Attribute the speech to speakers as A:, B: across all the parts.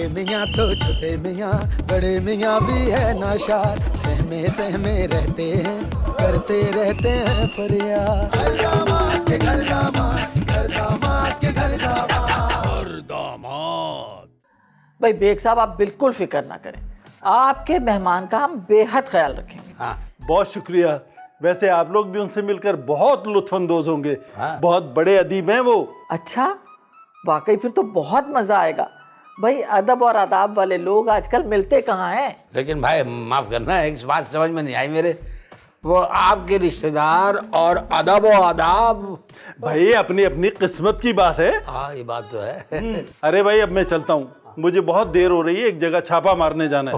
A: बड़े मियाँ तो छोटे मियाँ, बड़े मियाँ भी है नाशाद, सहमे सहमे रहते हैं, करते रहते हैं फरियाद। घर दामाद के घर दामाद, घर दामाद के घर दामाद।
B: दामाद।
C: भाई बेग साहब आप बिल्कुल फिक्र ना करें, आपके मेहमान का हम बेहद ख्याल रखेंगे।
D: हाँ, बहुत शुक्रिया। वैसे आप लोग भी उनसे मिलकर बहुत लुत्फानंदोज होंगे। हाँ। बहुत बड़े अदीब हैं वो।
C: अच्छा, वाकई फिर तो बहुत मजा आएगा। भाई अदब और आदाब वाले लोग आजकल मिलते कहाँ हैं।
B: लेकिन भाई माफ करना, एक बात समझ में नहीं आई मेरे, वो आपके रिश्तेदार और अदब और आदाब।
D: भाई अपनी अपनी किस्मत की बात है।
B: हाँ ये बात तो है।
D: अरे भाई अब मैं चलता हूँ, मुझे बहुत देर हो रही है, एक जगह छापा मारने जाना है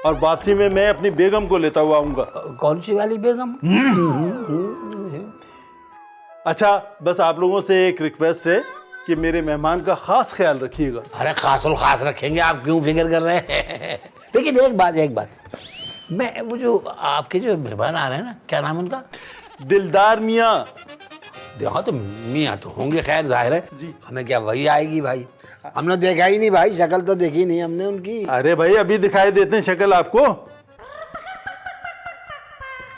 D: और वापसी में मैं अपनी बेगम को लेता हुआ आऊंगा।
B: कौन सी वाली बेगम?
D: अच्छा, बस आप लोगों से एक रिक्वेस्ट है कि मेरे मेहमान का खास ख्याल रखिएगा।
B: अरे खासुल खास रखेंगे, आप क्यों फिक्र कर रहे हैं? लेकिन एक बात, मैं वो जो आपके जो मेहमान आ रहे हैं ना, क्या नाम उनका?
D: दिलदार मियाँ।
B: हाँ तो मियाँ तो होंगे, खैर जाहिर है
D: जी।
B: हमें क्या वही आएगी भाई, हमने देखा ही नहीं भाई, शक्ल तो देखी नहीं हमने उनकी।
D: अरे भाई अभी दिखाई देते हैं शक्ल आपको,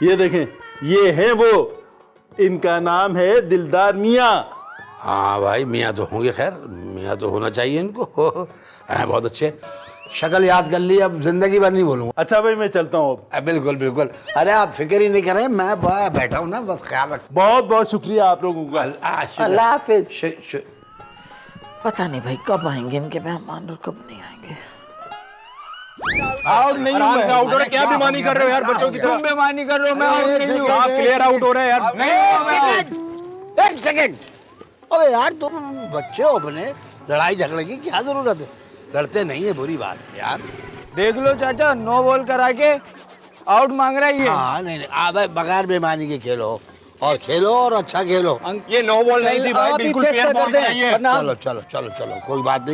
D: ये देखें, ये है वो, इनका नाम है दिलदार मियाँ।
B: हाँ भाई मियाँ तो होंगे, खैर मियाँ तो होना चाहिए इनको। बहुत अच्छे, शक्ल याद कर ली, अब जिंदगी भर नहीं बोलूँगा।
D: अच्छा भाई मैं चलता हूँ अब।
B: बिल्कुल बिल्कुल, अरे आप फिक्र ही नहीं करें, मैं बैठा हूँ ना, बस ख्याल रख।
D: बहुत बहुत शुक्रिया आप लोगों का।
C: अल्लाह हाफिज।
B: शुक्र।
C: पता नहीं भाई कब आएंगे इनके मेहमान और कब नहीं आएंगे।
E: आउट नहीं हूं मैं। आउट हो रहा, क्या बेईमानी कर रहे हो यार बच्चों की तरह? तुम बेईमानी कर रहे हो, मैं आउट नहीं हूं। आप क्लियर आउट हो रहे हैं यार। नहीं,
B: एक सेकंड, अबे यार तुम बच्चे हो अपने, लड़ाई झगड़े की क्या जरूरत है? लड़ते नहीं है, बुरी बात है यार।
E: देख लो चाचा, नो बॉल करा के आउट मांग रहा है ये।
B: हाँ नहीं, आप बगैर बेईमानी के खेलो, और खेलो और अच्छा खेलो।
E: ये नो बॉल नहीं थी भाई, बिल्कुल फेयर बॉल चाहिए।
B: चलो चलो चलो चलो, कोई बात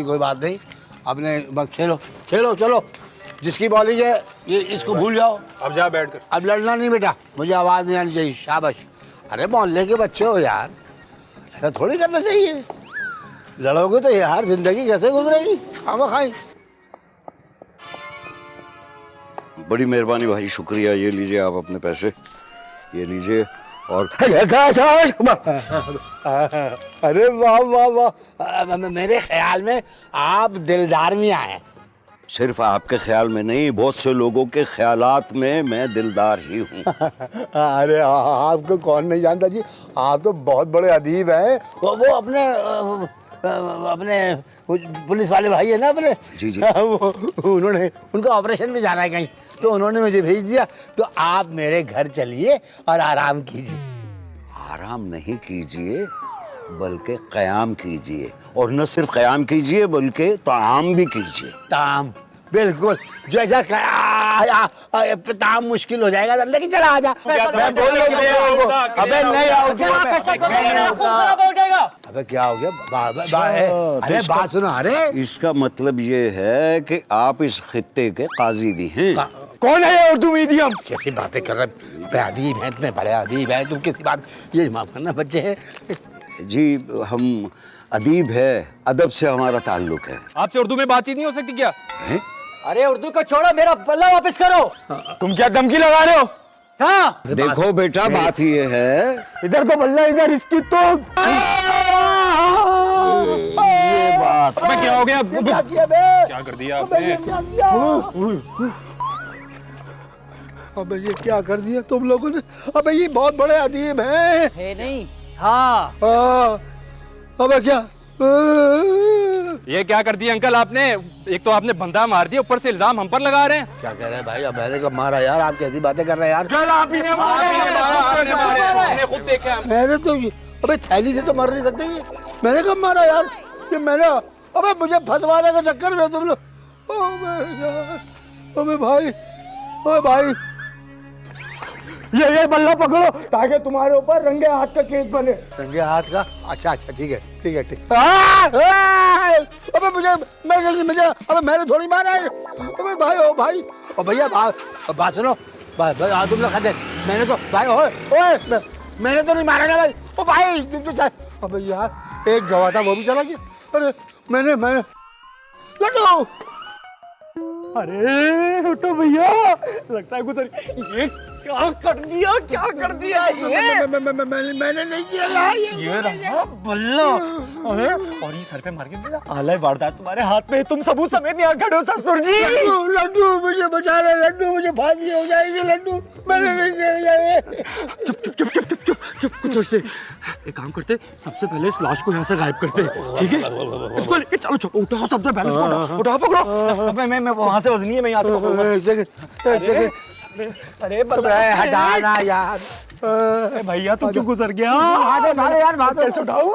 B: नहीं, अपने बस खेलो चलो, जिसकी बॉलिंग है ये इसको भूल जाओ।
E: अब जा बैठ कर।
B: अब लड़ना नहीं बेटा, मुझे आवाज नहीं आनी चाहिए। शाबाश। अरे मोहल्ले के बच्चे हो यार, ऐसा थोड़ी करना चाहिए। लड़ोगे तो यार जिंदगी कैसे गुजरेगी? खाई।
F: बड़ी मेहरबानी भाई, शुक्रिया। ये लीजिए आप अपने पैसे, ये लीजिए। और
B: अरे वाह वाह वाह, मेरे ख्याल में आप दिलदार में आए।
F: सिर्फ आपके ख्याल में नहीं, बहुत से लोगों के ख्यालात में मैं दिलदार ही हूँ।
B: अरे आपको कौन नहीं जानता जी, आप तो बहुत बड़े अदीब हैं। वो अपने पुलिस वाले भाई है ना अपने,
F: जी जी।
B: उन्होंने, उनका ऑपरेशन में जाना है कहीं, तो उन्होंने मुझे भेज दिया। तो आप मेरे घर चलिए और आराम कीजिए।
F: आराम नहीं कीजिए बल्कि क़याम कीजिए, और न सिर्फ क़याम कीजिए बल्कि ताम भी कीजिए।
B: ताम, बिल्कुल। जैसा ताम मुश्किल हो जाएगा, लेकिन चला आजा।
E: मैं बोल रहा हूं, अबे नहीं आउट हुआ मैं।
B: अबे क्या हो गया? अरे बात सुनो। अरे
F: इसका मतलब ये है कि आप इस खित्ते के काजी भी हैं।
E: कौन है ये उर्दू मीडियम?
B: कैसी बातें कर रहे? अदीब हैं, इतने बड़े अदीब हैं, तुम किसी बात, ये माफ करना बच्चे हैं
F: जी, हम अदीब है, अदब से हमारा ताल्लुक है।
E: आपसे उर्दू में बातचीत नहीं हो सकती क्या?
F: हैं?
C: अरे उर्दू को छोड़ो, मेरा बल्ला वापस करो।
E: तुम क्या धमकी लगा रहे हो?
C: हाँ
F: देखो बेटा, बात ये है,
E: इधर तो बल्ला, इधर इसकी तो।
F: ये बात।
E: अबे क्या हो गया?
B: क्या किया बे?
E: क्या कर दिया आपने?
B: अबे ये क्या कर दिया तुम लोगों ने? अबे ये बहुत बड़े अदीब हैं।
C: है नहीं। हाँ
B: अबे क्या?
E: ये क्या कर दिया अंकल आपने? एक तो आपने बंदा मार दिया, ऊपर से इल्जाम हम पर लगा रहे हैं।
B: क्या कह रहे हैं भाई? अब मैंने कब मारा यार? आप कैसी बातें कर रहे हैं यार?
E: चल आप ही ने मारा, आपने मारा, हमने खुद देखा।
B: मैंने तो अबे थैली से तो मर नहीं सकते ये। मैंने कब मारा यार? ये मैंने, अबे मुझे फंसवाने के चक्कर में तुम लोग। अबे भाई, अबे भाई,
E: ये बल्ला पकड़ो ताकि तुम्हारे ऊपर रंगे हाथ का केस बने।
B: रंगे हाथ का? अच्छा ठीक है। अबे मुझे अबे मैंने थोड़ी मारा है। अबे भाई, ओ भाई, ओ भैया, बात सुनो, तुम लोग खाते, मैंने तो भाई, ओए मैंने तो नहीं मारा ना भाई। ओ भाई अबे यार, एक गवाह था वो भी चला गया। अरे मैंने लड्डू,
E: अरे उठो भैया, लगता है गुजर। ये क्या कर दिया, क्या कर दिया ये?
B: मैंने नहीं किया यार,
E: ये रहा बल्ला। अरे और ये सर पे मार के मेरा आला वारदात तुम्हारे हाथ में, तुम सबूत समेत यहाँ खड़े हो ससुर जी।
B: लड्डू मुझे बचा ले, लड्डू मुझे फांसी हो जाएगी, लड्डू मैंने नहीं किया ये।
E: चुप चुप चुप चुप चुप चुप चुप, कुछ सोचते। एक काम करते, सबसे पहले इस लाश को यहाँ से गायब करते, ठीक है? इसको लेके चलो, चुप उठाओ, सबसे पहले इसको उठाओ, पकड़ो। मैं वहाँ से वजनी है, मैं यहाँ से पकड़ूंगा।
B: एक सेकंड।
E: अरे
B: हटा ना यार।
E: भैया तू क्यों गुजर गया?
B: भागे यार, भागे।
E: कैसे उठाऊं?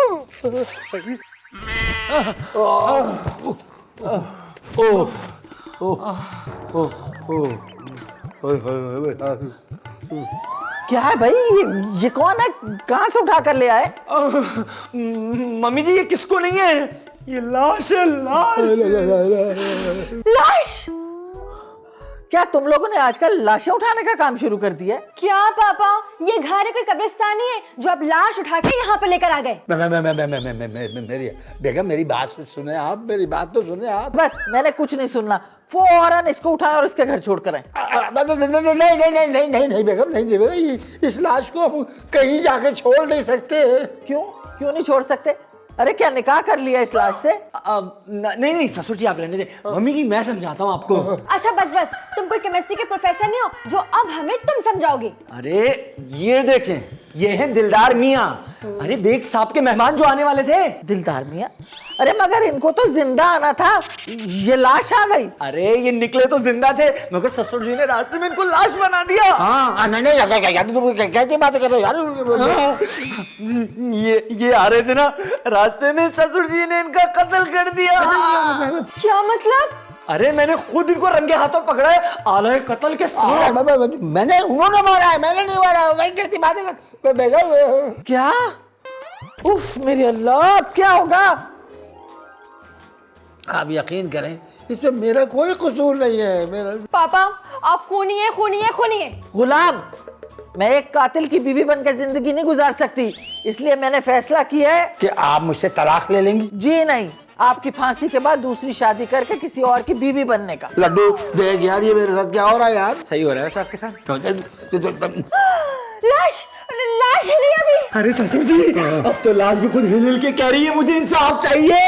C: क्या है भाई, ये कौन है, कहाँ से उठा कर ले आए?
E: मम्मी जी ये किसको नहीं है, ये लाश है, लाश।
C: लाश? क्या तुम लोगों ने आजकल लाशें उठाने का काम शुरू कर दिया है?
G: क्या पापा, ये घर है कोई कब्रिस्तान नहीं है जो आप लाश उठा के यहाँ पे लेकर आ गए?
B: मेरी बेगम, मेरी बात सुने आप, मेरी बात तो सुने आप।
C: बस मैंने कुछ नहीं सुनना, फौरन इसको उठाएं और इसके घर छोड़ कर आएं।
B: नहीं बेगम, नहीं, इस लाश को हम कहीं जाके छोड़ नहीं सकते।
C: क्यों नहीं छोड़ सकते? अरे क्या निकाह कर लिया इस लाश से?
E: नहीं ससुर जी आप रहने दे, मम्मी जी मैं समझाता हूँ आपको।
G: अच्छा बस, तुम कोई केमिस्ट्री के प्रोफेसर नहीं हो जो अब हमें तुम समझाओगे।
E: अरे ये देखें, ये हैं दिलदार मियाँ, अरे बेग साहब के मेहमान जो आने वाले थे।
C: दिलदार मियाँ? अरे मगर इनको तो जिंदा आना था, ये लाश आ गई।
E: अरे ये निकले तो जिंदा थे, मगर ससुर जी ने रास्ते में इनको लाश बना दिया।
B: हाँ नहीं यार, तुम कैसी बातें कर रहे हो यार?
E: ये आ रहे थे ना, रास्ते में ससुर जी ने इनका कत्ल कर दिया।
G: क्या मतलब?
E: अरे मैंने खुद इनको रंगे हाथों पकड़ा है, आला कत्ल के साथ।
B: मैंने, उन्होंने मारा है, मैंने नहीं मारा। वही कैसी बातें कर बेगम?
C: क्या? उफ मेरे अल्लाह, अब क्या होगा?
B: आप यकीन करें, इसमें मेरा कोई कसूर नहीं है। मेरा
G: पापा आप खूनी है।
C: गुलाम, मैं एक कातिल की बीवी बनकर जिंदगी नहीं गुजार सकती, इसलिए मैंने फैसला किया है
B: कि आप मुझसे तलाक ले लेंगी।
C: जी नहीं, आपकी फांसी के बाद दूसरी शादी करके किसी और की बीवी बनने का।
B: लड्डू देख यार, ये मेरे साथ क्या हो रहा है यार?
E: सही हो रहा है आपके साथ?
G: लाश हिली अभी।
E: अरे ससुर जी अब तो लाश भी खुद हिल के कह रही है मुझे इंसाफ चाहिए।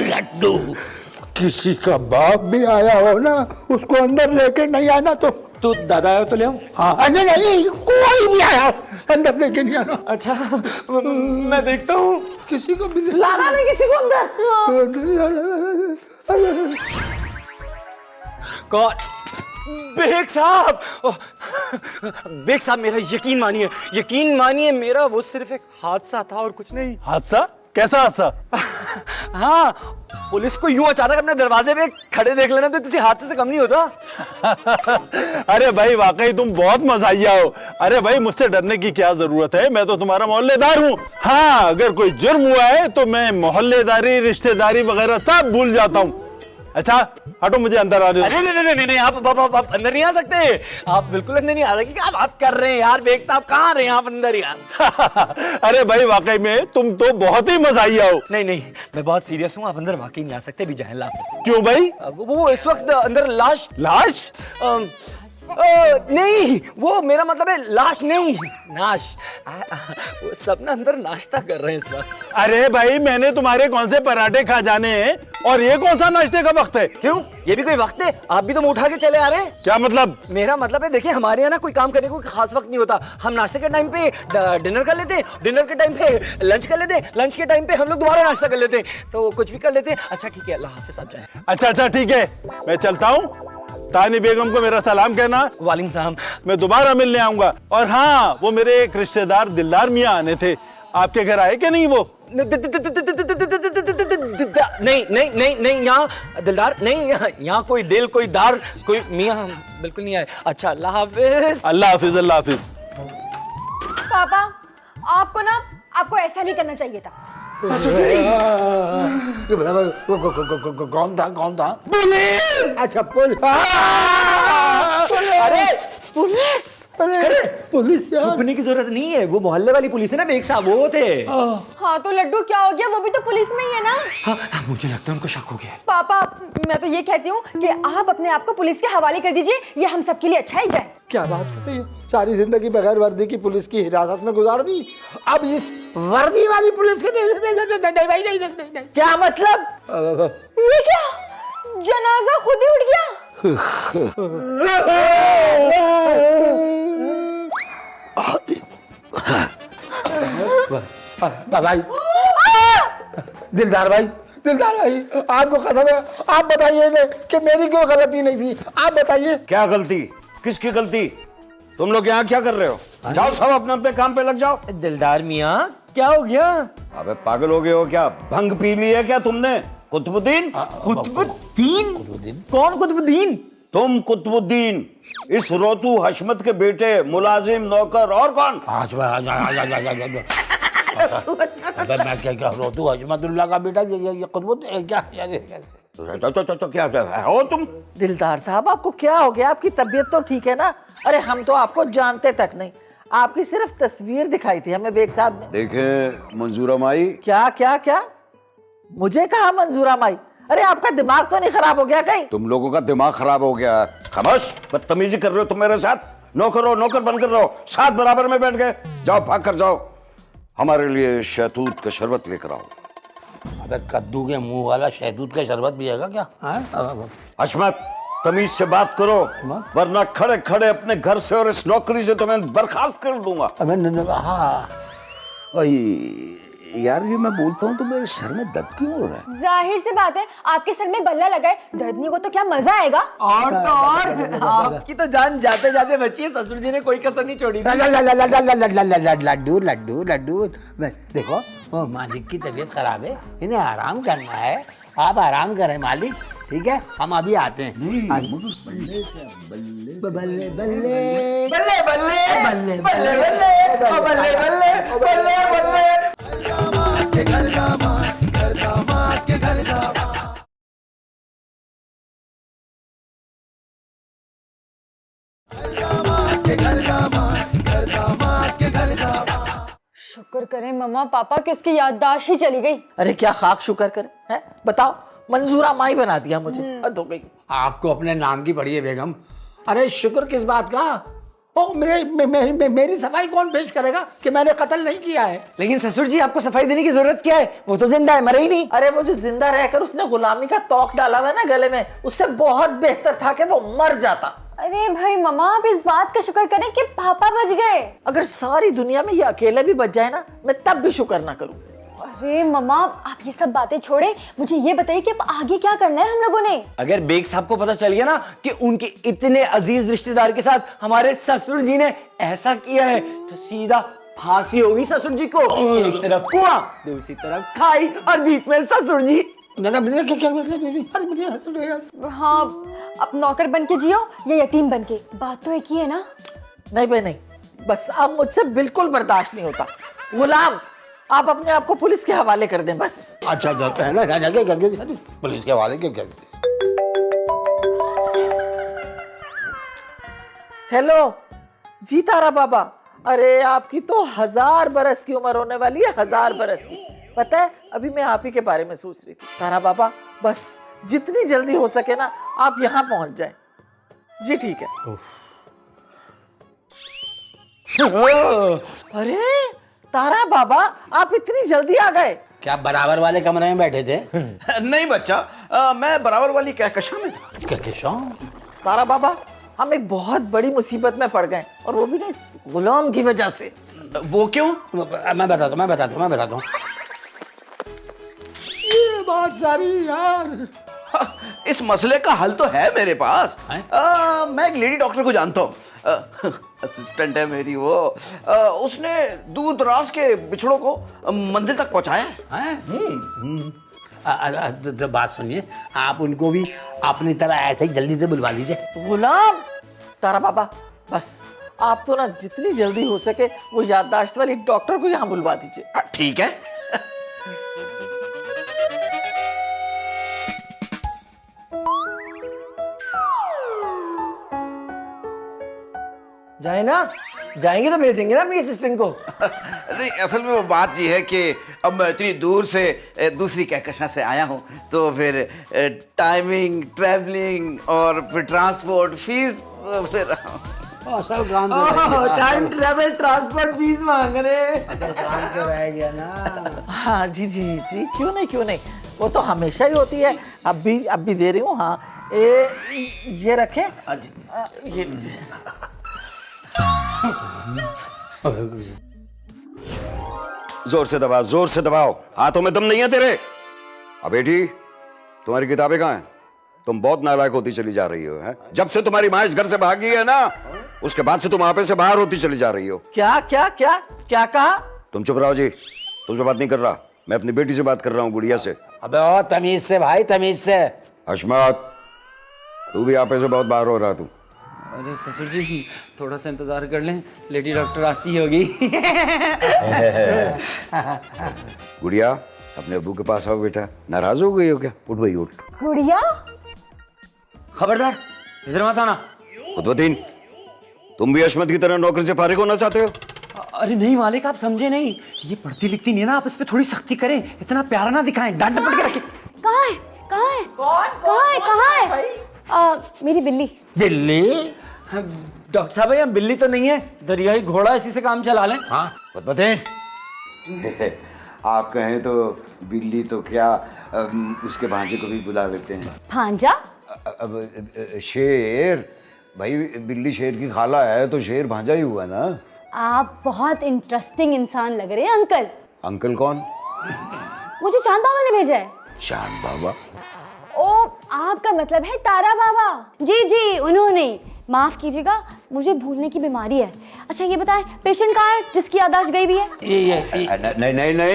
B: लड्डू, किसी का बाप भी आया हो ना, उसको अंदर लेके नहीं आना। तो
E: दादा आया तो ले आओ।
B: हाँ नहीं, कोई भी आया हो अंदर लेके नहीं आना।
E: अच्छा मैं देखता हूँ।
B: किसी को भी
C: लाना नहीं किसी को अंदर।
E: कौन? बेग साहब, बेग साहब मेरा यकीन मानिए मेरा वो सिर्फ एक हादसा था और कुछ नहीं।
D: हादसा? कैसा हादसा?
E: हाँ, पुलिस को यूं अचानक अपने दरवाजे पे खड़े देख लेना तो किसी हादसे से कम नहीं होता।
D: अरे भाई वाकई तुम बहुत मजाहिया हो। अरे भाई मुझसे डरने की क्या जरूरत है, मैं तो तुम्हारा मोहल्लेदार हूँ। हाँ अगर कोई जुर्म हुआ है तो मैं मोहल्लेदारी, रिश्तेदारी वगैरह सब भूल जाता हूँ। अच्छा हटो, मुझे अंदर आने दो।
E: अरे नहीं आप अंदर नहीं आ सकते। आप बिल्कुल अंदर नहीं आ सकते। क्या बात कर रहे हैं यार बेग साहब, कहाँ रहे हैं आप अंदर यार?
D: अरे भाई वाकई में तुम तो बहुत ही मजाहिया हो।
E: नहीं मैं बहुत सीरियस हूँ, आप अंदर वाकई नहीं आ सकते भी जाए लाश।
D: क्यों भाई?
E: वो इस वक्त अंदर लाश नहीं, वो मेरा मतलब है लाश नहीं, नाश। वो सब ना अंदर नाश्ता कर रहे हैं इस वक्त।
D: अरे भाई मैंने तुम्हारे कौन से पराठे खा जाने हैं और ये कौन सा नाश्ते का वक्त है?
E: क्यों, ये भी कोई वक्त है? आप भी तो मुंह उठा के चले आ रहे हैं।
D: क्या मतलब?
E: मेरा मतलब है देखिए, हमारे यहाँ ना कोई काम करने को खास वक्त नहीं होता। हम नाश्ते के टाइम पे डिनर कर लेते हैं, डिनर के टाइम पे लंच कर लेते हैं, लंच के टाइम पे हम लोग दोबारा नाश्ता कर लेते हैं, तो कुछ भी कर लेते हैं। अच्छा ठीक है, अल्लाह हाफिज़, आप जाएं।
D: अच्छा ठीक है, मैं चलता हूँ। तानी बेगम को मेरा सलाम कहना।
E: वालेकुम सलाम।
D: मैं दोबारा मिलने आऊंगा। और हाँ, वो मेरे एक रिश्तेदार दिलदार मियाँ आने थे, आपके घर आए क्या नहीं? वो
E: नहीं यहाँ दिलदार नहीं, यहाँ कोई दिल, कोई दार, कोई मियाँ बिल्कुल नहीं आए। अच्छा अल्लाह हाफिज।
D: अल्लाह हाफिज, अल्लाह हाफिज।
G: पापा आपको ऐसा नहीं करना चाहिए था।
B: ये बता, कौन था? पुलिस। अच्छा पुलिस।
C: अरे पुलिस?
B: अरे पुलिस यार।
E: छुपने की जरूरत नहीं है, वो मोहल्ले वाली पुलिस है ना बेग साहब, वो थे।
G: हाँ तो लड्डू क्या हो गया, वो भी तो पुलिस में ही है ना।
E: हाँ, मुझे लगता है उनको शक हो गया है।
G: पापा मैं तो ये कहती हूँ कि आप अपने आप को पुलिस के हवाले कर दीजिए, ये हम सबके लिए अच्छा ही जाए।
B: क्या बात है, सारी जिंदगी बगैर वर्दी की पुलिस की हिरासत में गुजार दी, अब इस वर्दी वाली पुलिस के नहीं।
C: क्या मतलब?
G: ये क्या, जनाजा खुद ही उठ गया।
B: भाई दिलदार भाई, दिलदार भाई आपको कसम है, आप बताइए ना कि मेरी कोई गलती नहीं थी, आप बताइए।
F: क्या गलती? किसकी गलती? तुम लोग यहाँ क्या कर रहे हो? जाओ सब अपने अपने काम पे लग जाओ।
E: दिलदार मियाँ क्या हो गया?
F: अबे पागल हो गए हो क्या? भंग पी ली है क्या तुमने? कुतुबुद्दीन?
E: कुतुबुद्दीन? कौन कुतुबुद्दीन?
F: तुम कुतुबुद्दीन, इस रोतू हशमत के बेटे, मुलाजिम, नौकर और कौन?
B: अबे मैं क्या रोतू हजमतुल्लाह का बेटा, ये कुतुब क्या
F: तो क्या हो तुम?
C: दिलदार साहब आपको क्या हो गया? आपकी तबीयत तो ठीक है ना? अरे हम तो आपको जानते तक नहीं, आपकी सिर्फ तस्वीर दिखाई थी हमें बेग साहब ने।
F: देखे मंजूरा माई।
C: क्या क्या क्या? मुझे कहा मंजूरा माई? अरे आपका दिमाग तो नहीं खराब हो गया कहीं?
F: तुम लोगों का दिमाग खराब हो गया। खामोश, बदतमीजी कर रहे हो तुम मेरे साथ। नौकर हो, नौकर बनकर रहो, साथ बराबर में बैठ गए। जाओ भाग कर जाओ, हमारे लिए शहतूत का शरबत लेकर आओ।
B: अबे कद्दू के मुंह वाला शहतूत का शरबत पिएगा क्या?
F: हशमत, तमीज से बात करो, वरना खड़े खड़े अपने घर से और इस नौकरी से तुम्हें बर्खास्त कर दूंगा।
B: अबे हाँ
F: यार ये मैं बोलता हूँ तो मेरे सर में दर्द क्यों हो रहा है?
G: जाहिर सी बात है, आपके सर में बल्ला लगा है, दर्दनी को तो क्या मजा आएगा।
E: और तो और आपकी तो जान जाते जाते बची है, ससुर जी ने कोई कसर नहीं छोड़ी थी।
B: लड्डू लड्डू लड्डू, देखो वो मालिक की तबीयत खराब है, इन्हें आराम करना है, आप आराम करें मालिक, ठीक है? हम अभी आते हैं। बल्ले बल्ले बल्ले बल्ले
E: बल्ले बल्ले
B: बल्ले
E: बल्ले बल्ले बल्ले बल्ले बल्ले।
A: के घर दामाद, घर दामाद के घर दामाद। के घर दामाद, घर दामाद के घर दामाद।
G: शुक्र करें मम्मा पापा कि उसकी याददाश्त ही चली गई।
C: अरे क्या खाक शुक्र करे हैं? बताओ, मंजूरा माई बना दिया मुझे, हद हो गई।
B: आपको अपने नाम की पड़ी है बेगम। अरे शुक्र किस बात का? ओ मेरी सफाई कौन पेश करेगा कि मैंने कत्ल नहीं किया है?
E: लेकिन ससुर जी आपको सफाई देने की जरूरत क्या है, वो तो जिंदा है, मरे ही नहीं।
C: अरे वो जो जिंदा रहकर उसने गुलामी का तौक डाला हुआ है ना गले में, उससे बहुत बेहतर था कि वो मर जाता।
G: अरे भाई मम्मा आप इस बात का शुक्र करें कि पापा बच गए।
C: अगर सारी दुनिया में ये अकेले भी बच जाए ना, मैं तब भी शुक्र ना करूं।
G: अरे मम्मा आप ये सब बातें छोड़े, मुझे ये बताइए कि अब आगे क्या करना है हम लोगों ने।
E: अगर बेग साहब को पता चल गया ना कि उनके इतने अजीज रिश्तेदार के साथ हमारे ससुर जी ने ऐसा किया है, तो सीधा फांसी होगी ससुर जी को। एक तरफ कुआं, दूसरी तरफ खाई और बीच में ससुर जी।
B: क्या मतलब?
G: हाँ अब नौकर बन के जियो या यतीम बन के, बात तो एक ही है ना।
C: नहीं भाई नहीं, बस अब मुझसे बिल्कुल बर्दाश्त नहीं होता। गुलाम, आप अपने आप को पुलिस के हवाले कर दें बस।
B: अच्छा पुलिस के हवाले क्यों?
C: हेलो जी तारा बाबा, अरे आपकी तो 1000 बरस की उम्र होने वाली है, 1000 बरस की। पता है अभी मैं आप ही के बारे में सोच रही थी। तारा बाबा बस जितनी जल्दी हो सके ना आप यहाँ पहुंच जाएं। जी ठीक है। अरे तारा बाबा आप इतनी जल्दी आ गए?
B: क्या बराबर वाले कमरे में बैठे थे?
H: नहीं बच्चा, मैं बराबर वाली कहकशां में था।
B: कहकशां?
C: तारा बाबा हम एक बहुत बड़ी मुसीबत में पड़ गए, और वो भी ना इस गुलाम की वजह से।
H: वो क्यों?
B: मैं बताता हूँ। ये बात सारी यार,
H: इस मसले का हल तो है मेरे पास। मैं एक लेडी डॉक्टर को जानता हूँ, असिस्टेंट है मेरी वो। उसने दूर दराज के बिछड़ों को मंजिल तक पहुंचाया है।
B: तो बात सुनिए, आप उनको भी अपनी तरह ऐसे ही जल्दी से बुलवा लीजिए।
C: गुलाम, तारा बाबा बस आप तो ना जितनी जल्दी हो सके वो याददाश्त वाली डॉक्टर को यहाँ बुलवा दीजिए।
H: ठीक है।
E: जाए ना, जाएंगे तो भेजेंगे ना अपनी असिस्टेंट को।
H: नहीं, असल में वो बात ये है कि अब मैं इतनी दूर से दूसरी कहकशां से आया हूँ, तो फिर टाइमिंग, ट्रैवलिंग और फिर ट्रांसपोर्ट फीस, फिर
B: असल काम तो रह गया।
E: टाइम ट्रैवल ट्रांसपोर्ट फीस मांग रहे।
B: असल काम तो रह गया ना।
C: हाँ जी जी जी, क्यों नहीं, वो तो हमेशा ही होती है। अब भी दे रही हूँ। हाँ, ये रखें। ये लीजिए।
F: जोर से दबाओ, जोर से दबाओ, हाथों में दम नहीं है तेरे। अब बेटी, तुम्हारी किताबें कहाँ हैं? तुम बहुत नालायक होती चली जा रही हो, हैं? जब से तुम्हारी माँ इस घर से भागी है ना, उसके बाद से तुम आपे से बाहर होती चली जा रही हो।
C: क्या कहा?
F: तुम चुप रहो जी, तुमसे बात नहीं कर रहा, मैं अपनी बेटी से बात कर रहा हूँ, गुड़िया से।
B: अबे ओ तमीज से भाई, तमीज से।
F: हशमत, तू भी आपे से बहुत बाहर हो रहा तू।
E: अरे ससुर जी, थोड़ा सा इंतजार कर लें, लेडी डॉक्टर आती होगी।
F: गुड़िया, अपने अब्बू के पास आओ बेटा। नाराज हो गई हो क्या? उठ भाई उठ।
G: गुड़िया,
E: खबरदार, इधर मत आना।
F: खुदवतीन, तुम भी हशमत की तरह नौकरी से फारिग होना चाहते हो?
E: अरे नहीं मालिक, आप समझे नहीं, ये पढ़ती लिखती नहीं है ना, आप इस पे थोड़ी सख्ती करें, इतना प्यारा ना दिखाएं, डांट डपट के रखें।
G: कहाँ है? मेरी बिल्ली।
B: बिल्ली?
E: डॉक्टर साहब, यहाँ बिल्ली तो नहीं है, दरियाई घोड़ा, इसी से काम चला लें।
B: हाँ,
F: खुदवतीन, आप कहें तो बिल्ली तो क्या, उसके भांजे को भी बुला लेते हैं।
G: भांजा?
F: अब शेर, भाई बिल्ली शेर की खाला है तो शेर भांजा ही हुआ ना।
G: आप बहुत इंटरेस्टिंग इंसान लग रहे हैं अंकल।
F: अंकल कौन?
G: मुझे चांद बाबा ने भेजा है।
F: चांद बाबा?
G: ओ, आपका मतलब है तारा बाबा? जी, उन्होंने। माफ कीजिएगा, मुझे भूलने की बीमारी है। अच्छा ये बताएं, पेशेंट कहाँ है जिसकी याददाश्त गई हुई है?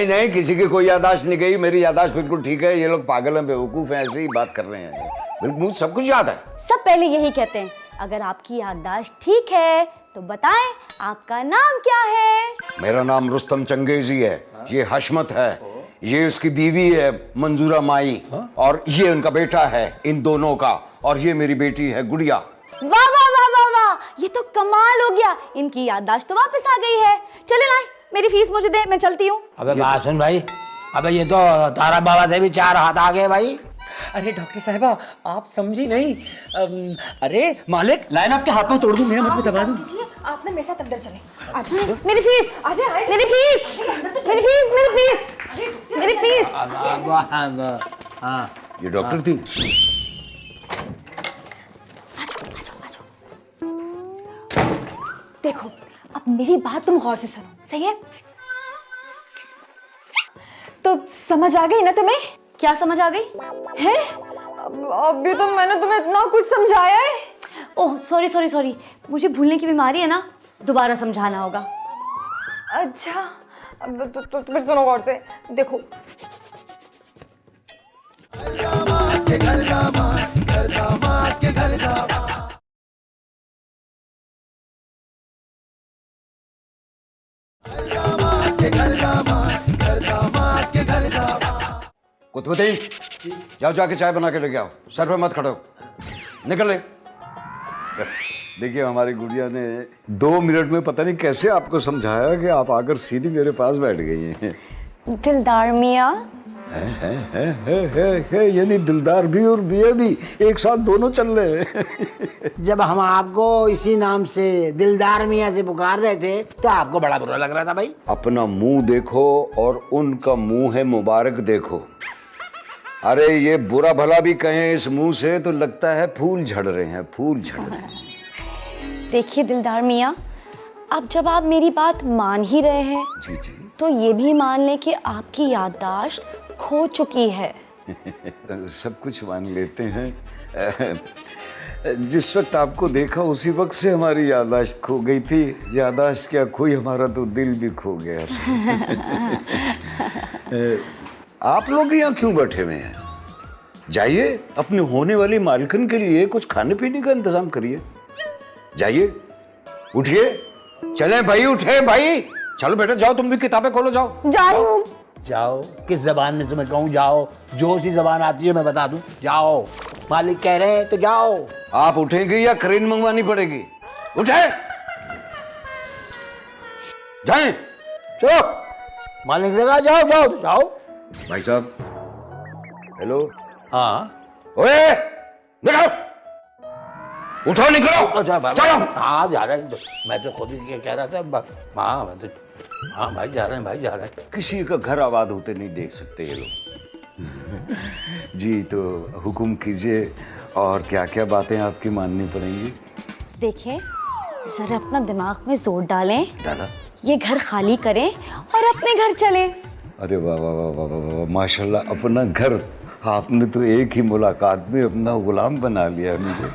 F: नहीं, किसी की कोई याददाश्त नहीं गई, मेरी याददाश्त बिल्कुल ठीक है। ये लोग पागल हैं, बेवकूफ हैं, ऐसे ही बात कर रहे हैं। बिल्कुल मुझे सब कुछ याद है।
G: सब पहले यही कहते हैं, अगर आपकी याददाश्त ठीक है तो बताएं आपका नाम क्या है?
F: मेरा नाम रुस्तम चंगेजी है, ये हशमत है, ये उसकी बीवी है मंजूरा माई, और ये उनका बेटा है इन दोनों का, और ये मेरी बेटी है गुड़िया।
G: वाह वाह वाह वाह वाह, ये तो कमाल हो गया, इनकी याददाश्त तो वापस आ गई है। चले लाए, मेरी फीस मुझे दे, मैं चलती हूँ।
B: अबे बात सुन भाई, अबे ये तो तारा बाबा से भी 4 हाथ आ गए भाई।
E: अरे डॉक्टर साहबा, आप समझी नहीं। अरे मालिक, लाइन आपके हाथ में तोड़ दूं, मेरे हाथ में दबा दूं।
G: आप ना मेरे साथ अंदर चलें। अच्छा, मेरी फीस, मेरी फीस, मेरी फीस, मेरी फीस, मेरी फीस।
B: हाँ,
F: ये डॉक्टर थी?
G: देखो, अब मेरी बात तुम गौर से सुनो, सही है? तो समझ आ गई ना तुम्हें? क्या समझ आ गई है? अभी तो मैंने तुम्हें इतना कुछ समझाया है। ओह सॉरी, मुझे भूलने की बीमारी है ना, दोबारा समझाना होगा। अच्छा, अब तो फिर सुनो गौर से, देखो।
F: कुतुबुद्दीन, जाओ जाके चाय बना के लेके आओ, सर पे मत खड़ो, निकल ले। देखिए हमारी गुड़िया ने 2 मिनट में पता नहीं कैसे आपको समझाया कि आप आकर सीधी मेरे पास बैठ गई हैं।
G: दिलदार मियाँ
F: है, यानी दिलदार भी और मियाँ भी एक साथ दोनों चल रहे हैं।
B: जब हम आपको इसी नाम से दिलदार मियाँ से पुकार रहे थे तो आपको बड़ा बुरा लग रहा था भाई।
F: अपना मुंह देखो और उनका मुंह है मुबारक देखो। अरे ये बुरा भला भी कहें इस मुंह से तो लगता है फूल झड़ रहे हैं, फूल झड़ रहे हैं।
G: देखिए दिलदार मियाँ, अब जब आप मेरी बात मान ही रहे हैं
F: जी जी,
G: तो ये भी मान लें कि आपकी याददाश्त खो चुकी है।
F: सब कुछ मान लेते हैं। जिस वक्त आपको देखा उसी वक्त से हमारी याददाश्त खो गई थी। याददाश्त क्या खोई, हमारा तो दिल भी खो गया था। आप लोग यहाँ क्यों बैठे हुए हैं? जाइए अपने होने वाली मालकिन के लिए कुछ खाने पीने का इंतजाम करिए। जाइए, उठिए, चलें भाई, उठे भाई, चलो बेटा जाओ, तुम भी किताबें खोलो, जाओ।
G: जा रही हूँ।
B: जाओ, किस जबान में से मैं कहूँ जाओ? जो सी जबान आती है मैं बता दूं, जाओ। मालिक कह रहे हैं तो जाओ।
F: आप उठेंगे या क्रेन मंगवानी पड़ेगी? उठे। जाएं।
B: चलो मालिक ने कहा जाओ जाओ तो जाओ।
F: भाई साहब, हेलो,
B: हाँ
F: ओए निकलो, उठो निकलो,
B: अच्छा
F: चलो।
B: हाँ जा रहे हैं, मैं तो खुद ही कह रहा था। हाँ मैं तो, हाँ भाई जा रहे हैं, भाई जा रहे हैं।
F: किसी का घर आबाद होते नहीं देख सकते ये लोग। जी तो हुक्म कीजिए, और क्या क्या बातें आपकी माननी पड़ेंगी।
G: देखिए जरा अपना दिमाग में जोर डालें,
F: डाला।
G: ये घर खाली करें और अपने घर चलें।
F: अरे वाह वाह वाह वाह वाह वाह, माशाल्लाह, अपना घर। आपने तो एक ही मुलाकात में अपना गुलाम बना लिया मुझे।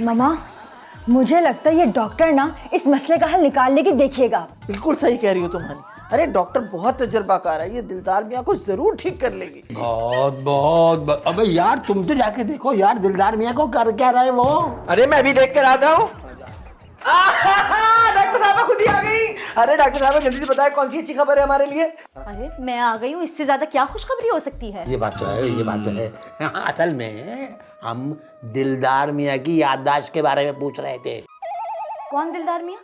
I: मामा मुझे लगता है ये डॉक्टर ना इस मसले का हल निकालने की देखिएगा।
C: बिल्कुल सही कह रही हो तुम्हारी। अरे डॉक्टर बहुत तजुर्बाकार है, ये दिलदार मियाँ को जरूर ठीक कर लेगी।
B: बहुत अबे यार तुम तो जाके देखो यार, दिलदार मियाँ को कर क्या रहे वो।
E: अरे मैं भी देख कर आता हूँ। डॉक्टर साहब खुद ही आ गई। अरे डॉक्टर साहब जल्दी से बताएं कौन सी अच्छी खबर है हमारे लिए।
G: अरे मैं आ गई हूँ, इससे ज्यादा क्या खुशखबरी हो सकती है।
B: ये बात तो है, ये बात तो है। हाँ, असल में हम दिलदार मियाँ की याददाश्त के बारे में पूछ रहे थे।
G: कौन दिलदार मियाँ?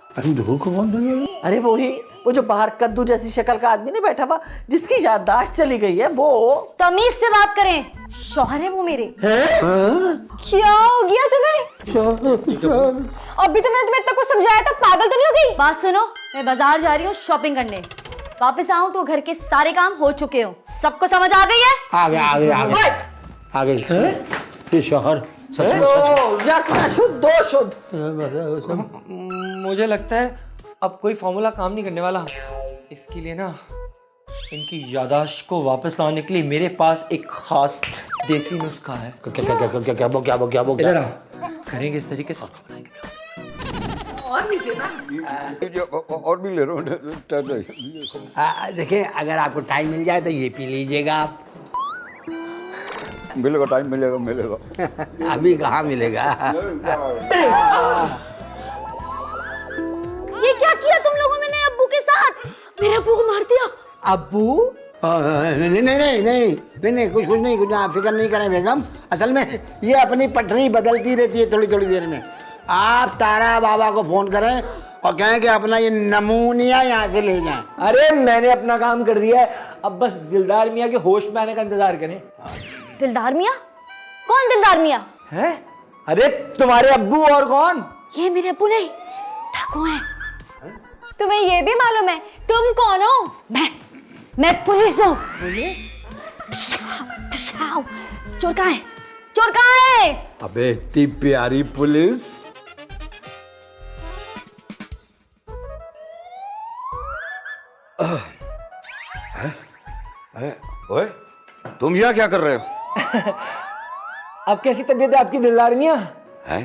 C: अरे वो जो बाहर कद्दू जैसी शक्ल का आदमी नहीं बैठा हुआ, जिसकी याददाश्त चली गई है वो।
G: तमीज से बात करें, शौहर है वो मेरे। क्या हो गया तुम्हें? अभी तो मैंने तुम्हें इतना कुछ समझाया था, पागल तो नहीं हो गई? बात सुनो, मैं बाजार जा रही हूँ शॉपिंग करने। वापस आऊँ तो घर के सारे काम हो चुके हो। सबको समझ आ गई है?
B: आ गए ये शौहर
C: शुद्ध दो शुद्ध।
E: मुझे लगता है अब कोई फॉर्मूला काम नहीं करने वाला। इसके लिए ना इनकी याददाश्त को वापस लाने के लिए मेरे पास एक खास देसी नुस्खा है।
B: क्या
E: करेंगे इस तरीके से।
F: और भी ले रहा हूँ।
B: देखिए अगर आपको टाइम मिल जाए तो ये पी लीजिएगा आप।
F: मिलेगा, टाइम मिलेगा।
B: अभी कहाँ मिलेगा।
G: ये क्या किया तुम लोगों ने अब्बू के साथ? मेरे अब्बू को मार दिया।
C: अब्बू
B: नहीं कुछ नहीं, आप फिक्र नहीं करें बेगम। असल में ये अपनी पटरी बदलती रहती है थोड़ी थोड़ी देर में। आप तारा बाबा को फोन करें और कहें कि अपना ये नमूनिया यहाँ से ले जाएं।
E: अरे मैंने अपना काम कर दिया है, अब बस दिलदार मियाँ के होश में आने का इंतजार करें।
G: दिलदार मियाँ? कौन दिलदार मियाँ?
E: हैं? अरे तुम्हारे अब्बू और कौन?
G: ये मेरे अब्बू नहीं, ठाकुर हैं। तुम्हें ये भी मालूम है तुम कौन हो? मैं पुलिस हूँ। पुलिस? चोर कहाँ है? चोर कहाँ है?
B: अबे इतनी प्यारी पुलिस।
F: ओए, तुम यहाँ क्या कर रहे हो?
E: अब कैसी तबीयत है आपकी दिलदार मियाँ?
F: हैं?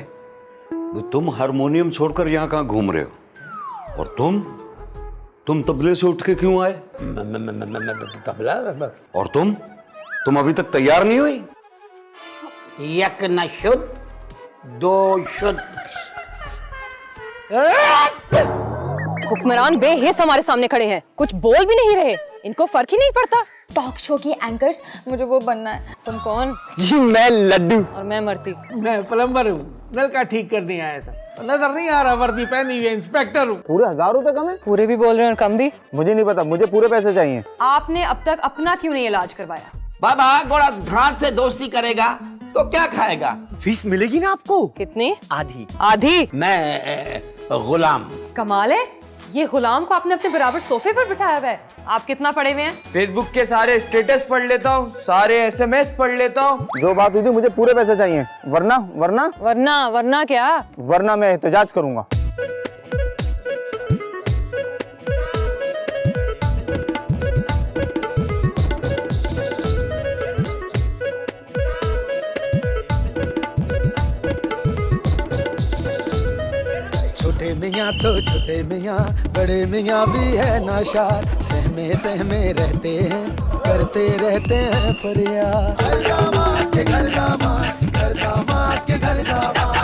F: तो तुम हारमोनियम छोड़कर यहाँ कहाँ घूम रहे हो? और तुम तबले से उठ के क्यों आए?
B: तबला।
F: और तुम अभी तक तैयार नहीं हुई?
B: एक न शुद्ध दो शुद्ध।
J: हुक्मरान बेहिस हमारे सामने खड़े हैं, कुछ बोल भी नहीं रहे। इनको फर्क ही नहीं पड़ता।
I: टॉक शो की एंकर्स, मुझे वो बनना है।
J: तुम कौन?
E: जी मैं लड्डू।
J: और मैं मरती।
K: मैं प्लम्बर हूँ, नल का ठीक करने आया था। नजर नहीं आ रहा, वर्दी पहनी हुई, इंस्पेक्टर हूँ।
L: पूरे 1000 रुपए कम है?
J: पूरे भी बोल रहे हैं और कम भी?
L: मुझे नहीं पता, मुझे पूरे पैसे चाहिए।
J: आपने अब तक अपना क्यों नहीं इलाज करवाया?
K: बाबा गोड़ा घाट से दोस्ती करेगा तो क्या खाएगा?
E: फीस मिलेगी ना आपको?
J: कितनी?
E: आधी।
J: आधी?
B: मैं गुलाम।
J: कमाल है, ये गुलाम को आपने अपने बराबर सोफे पर बिठाया हुआ है। आप कितना पढ़े हुए हैं?
E: फेसबुक के सारे स्टेटस पढ़ लेता हूँ, सारे SMS पढ़ लेता हूँ।
L: जो बात हुई थी मुझे पूरे पैसे चाहिए, वरना
J: क्या?
L: वरना मैं एहतजाज करूंगा।
A: छोटे मियाँ तो छोटे मियाँ, बड़े मियाँ भी है नाशाद। सहमे सहमे रहते हैं, करते रहते हैं फरियाद। घर दामाद के घर दामाद, घर दामाद के घर दामाद।